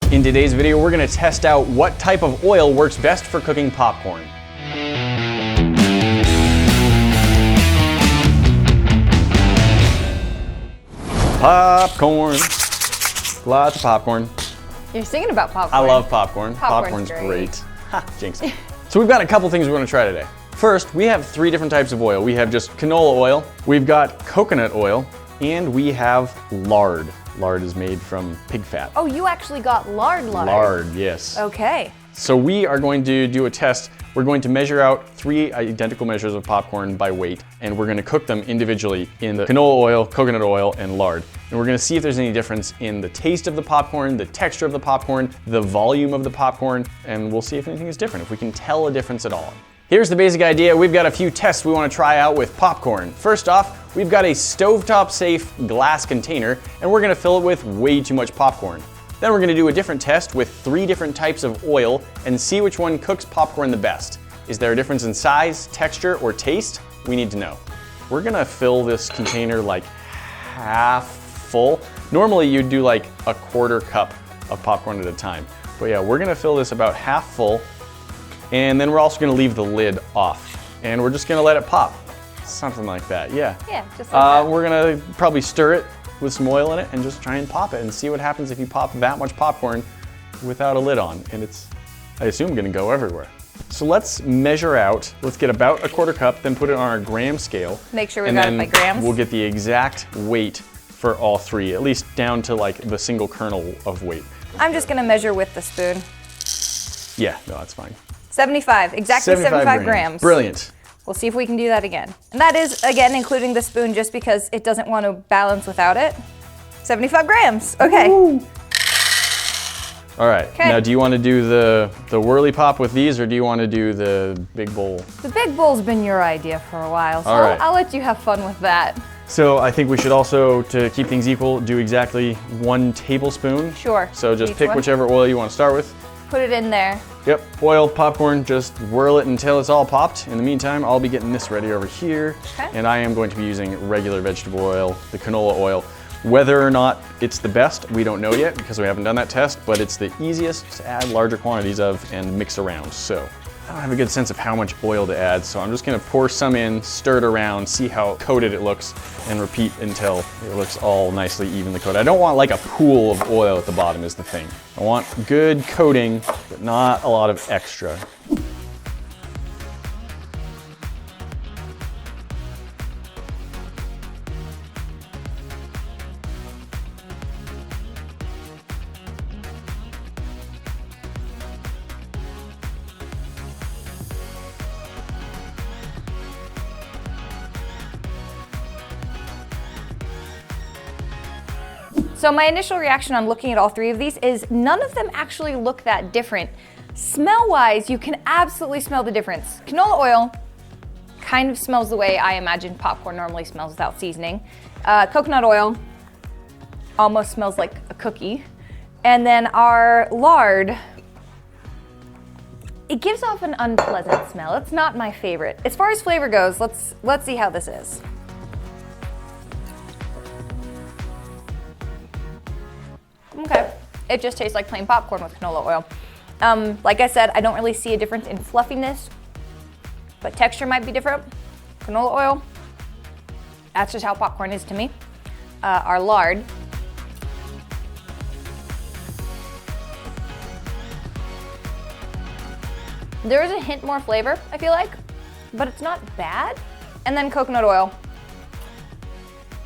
In today's video, we're gonna test out what type of oil works best for cooking popcorn. Popcorn. Lots of popcorn. You're singing about popcorn. I love popcorn. Popcorn's great. Ha, jinx. So we've got a couple things we want to try today. First, we have 3 different types of oil. We have just canola oil, we've got coconut oil, and we have lard. Lard is made from pig fat. Oh, you actually got lard. Lard, yes. Okay. So we are going to do a test. We're going to measure out 3 identical measures of popcorn by weight, and we're going to cook them individually in the canola oil, coconut oil, and lard. And we're going to see if there's any difference in the taste of the popcorn, the texture of the popcorn, the volume of the popcorn, and we'll see if anything is different, if we can tell a difference at all. Here's the basic idea. We've got a few tests we want to try out with popcorn. First off, we've got a stovetop safe glass container, and we're going to fill it with way too much popcorn. Then we're going to do a different test with 3 different types of oil and see which one cooks popcorn the best. Is there a difference in size, texture, or taste? We need to know. We're going to fill this container like half full. Normally you'd do like a 1/4 cup of popcorn at a time. But yeah, we're going to fill this about half full, and then we're also going to leave the lid off. And we're just going to let it pop. Something like that, yeah. Yeah, just like that. We're going to probably stir it with some oil in it and just try and pop it and see what happens if you pop that much popcorn without a lid on. And it's, I assume, gonna go everywhere. So let's measure out. Let's get about a 1/4 cup, then put it on our gram scale. Make sure we got it by grams. We'll get the exact weight for all 3, at least down to like the single kernel of weight. I'm just gonna measure with the spoon. Yeah, no, that's fine. 75, exactly 75 grams. Brilliant. We'll see if we can do that again. And that is, again, including the spoon just because it doesn't want to balance without it. 75 grams, okay. Woo. All right, okay. Now do you want to do the whirly pop with these, or do you want to do the big bowl? The big bowl's been your idea for a while, so all right. I'll let you have fun with that. So I think we should also, to keep things equal, do exactly 1 tablespoon. Sure. So just pick whichever oil you want to start with. Put it in there. Yep, oil, popcorn, just whirl it until it's all popped. In the meantime, I'll be getting this ready over here. Okay. And I am going to be using regular vegetable oil, the canola oil. Whether or not it's the best, we don't know yet because we haven't done that test, but it's the easiest to add larger quantities of and mix around. So I don't have a good sense of how much oil to add, so I'm just gonna pour some in, stir it around, see how coated it looks, and repeat until it looks all nicely evenly coated. I don't want like a pool of oil at the bottom is the thing. I want good coating, but not a lot of extra. So my initial reaction on looking at all 3 of these is none of them actually look that different. Smell-wise, you can absolutely smell the difference. Canola oil kind of smells the way I imagine popcorn normally smells without seasoning. Coconut oil almost smells like a cookie. And then our lard, it gives off an unpleasant smell. It's not my favorite. As far as flavor goes, let's see how this is. Okay, it just tastes like plain popcorn with canola oil. Like I said, I don't really see a difference in fluffiness, but texture might be different. Canola oil, that's just how popcorn is to me. Our lard, there is a hint more flavor, I feel like, but it's not bad. And then coconut oil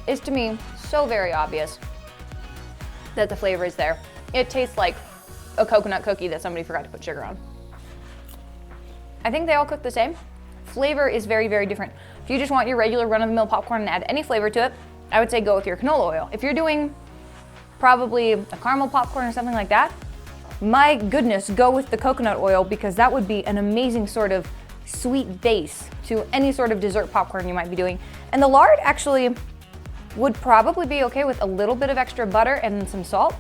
is to me so very obvious that the flavor is there. It tastes like a coconut cookie that somebody forgot to put sugar on. I think they all cook the same. Flavor is very, very different. If you just want your regular run-of-the-mill popcorn and add any flavor to it, I would say go with your canola oil. If you're doing probably a caramel popcorn or something like that, my goodness, go with the coconut oil because that would be an amazing sort of sweet base to any sort of dessert popcorn you might be doing. And the lard actually would probably be okay with a little bit of extra butter and some salt.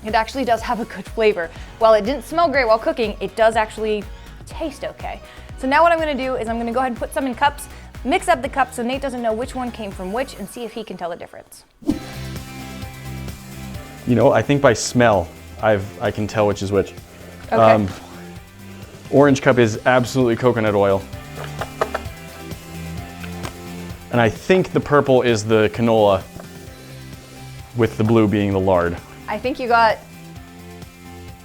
It actually does have a good flavor. While it didn't smell great while cooking, it does actually taste okay. So now what I'm gonna do is I'm gonna go ahead and put some in cups, mix up the cups so Nate doesn't know which one came from which, and see if he can tell the difference. You know, I think by smell, I can tell which is which. Okay. Orange cup is absolutely coconut oil. And I think the purple is the canola, with the blue being the lard. I think you got...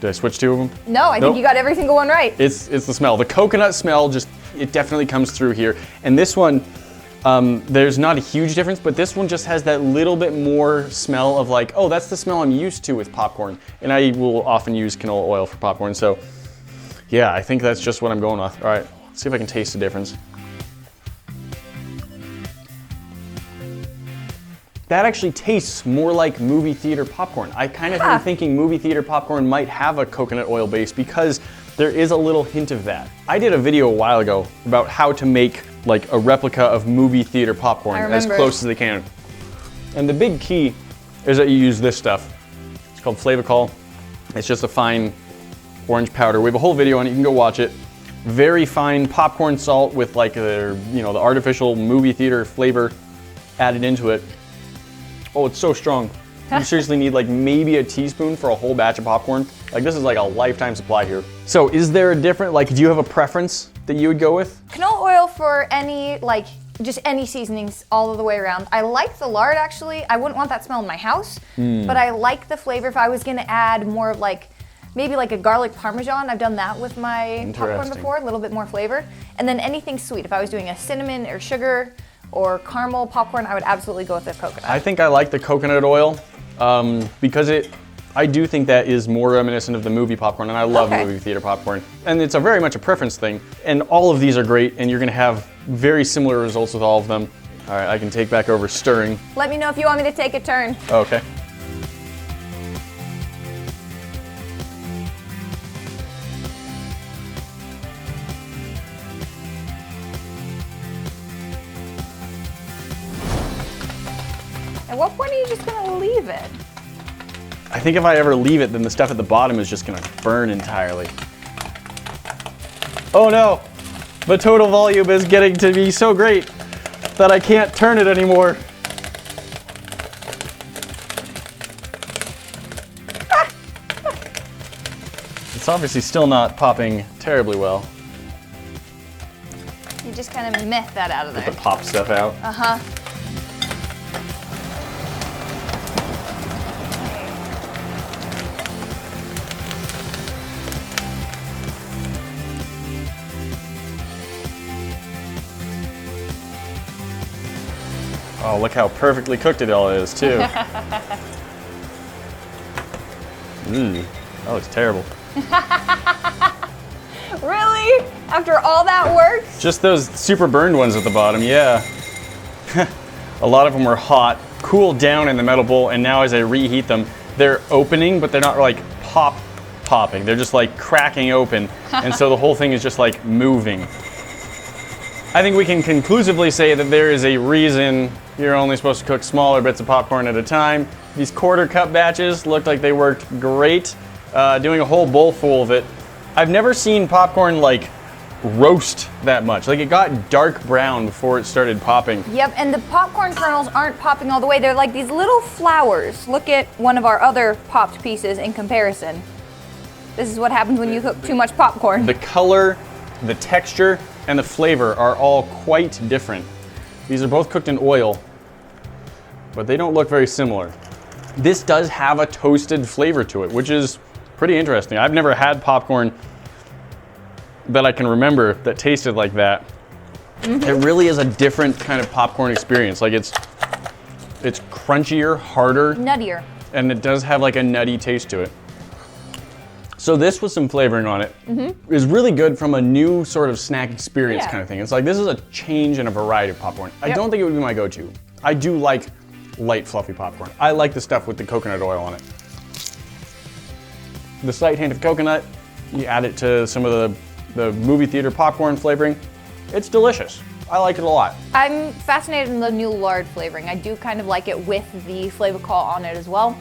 Did I switch two of them? No, I think you got every single one right. It's the smell. The coconut smell just, it definitely comes through here. And this one, there's not a huge difference, but this one just has that little bit more smell of like, oh, that's the smell I'm used to with popcorn. And I will often use canola oil for popcorn. So yeah, I think that's just what I'm going with. All right, let's see if I can taste the difference. That actually tastes more like movie theater popcorn. I kind of am thinking movie theater popcorn might have a coconut oil base because there is a little hint of that. I did a video a while ago about how to make like a replica of movie theater popcorn as close as they can. And the big key is that you use this stuff. It's called Flavacol. It's just a fine orange powder. We have a whole video on it, you can go watch it. Very fine popcorn salt with like the artificial movie theater flavor added into it. Oh, it's so strong. You seriously need like maybe a teaspoon for a whole batch of popcorn. Like this is like a lifetime supply here. So is there a different, like do you have a preference that you would go with? Canola oil for any, like just any seasonings all of the way around. I like the lard actually. I wouldn't want that smell in my house, but I like the flavor if I was gonna add more of like, maybe like a garlic parmesan. I've done that with my popcorn before, a little bit more flavor. And then anything sweet. If I was doing a cinnamon or sugar or caramel popcorn, I would absolutely go with the coconut. I think I like the coconut oil because I do think that is more reminiscent of the movie popcorn, and I love movie theater popcorn. And it's very much a preference thing, and all of these are great, and you're gonna have very similar results with all of them. All right, I can take back over stirring. Let me know if you want me to take a turn. Okay. At what point are you just gonna leave it? I think if I ever leave it, then the stuff at the bottom is just gonna burn entirely. Oh no! The total volume is getting to be so great that I can't turn it anymore. It's obviously still not popping terribly well. You just kind of myth that out of there. Get the pop stuff out. Uh-huh. Oh, look how perfectly cooked it all is, too. That looks terrible. Really? After all that work? Just those super burned ones at the bottom, yeah. A lot of them were hot, cooled down in the metal bowl, and now as I reheat them, they're opening, but they're not like popping. They're just like cracking open, and so the whole thing is just like moving. I think we can conclusively say that there is a reason you're only supposed to cook smaller bits of popcorn at a time. These quarter cup batches looked like they worked great. Doing a whole bowl full of it. I've never seen popcorn like roast that much. Like it got dark brown before it started popping. Yep, and the popcorn kernels aren't popping all the way. They're like these little flowers. Look at one of our other popped pieces in comparison. This is what happens when you cook too much popcorn. The color, the texture, and the flavor are all quite different. These are both cooked in oil, but they don't look very similar. This does have a toasted flavor to it, which is pretty interesting. I've never had popcorn that I can remember that tasted like that. It really is a different kind of popcorn experience. Like it's crunchier, harder. Nuttier. And it does have like a nutty taste to it. So this with some flavoring on it is really good from a new sort of snack experience kind of thing. It's like this is a change in a variety of popcorn. I don't think it would be my go-to. I do like light, fluffy popcorn. I like the stuff with the coconut oil on it. The slight hint of coconut, you add it to some of the movie theater popcorn flavoring. It's delicious. I like it a lot. I'm fascinated in the new lard flavoring. I do kind of like it with the Flavacol on it as well.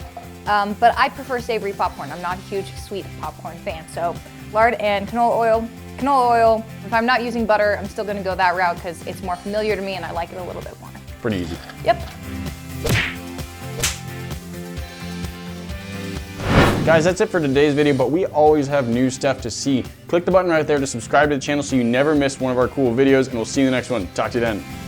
But I prefer savory popcorn. I'm not a huge sweet popcorn fan. So lard and canola oil. Canola oil, if I'm not using butter, I'm still gonna go that route because it's more familiar to me and I like it a little bit more. Pretty easy. Yep. Guys, that's it for today's video, but we always have new stuff to see. Click the button right there to subscribe to the channel so you never miss one of our cool videos, and we'll see you in the next one. Talk to you then.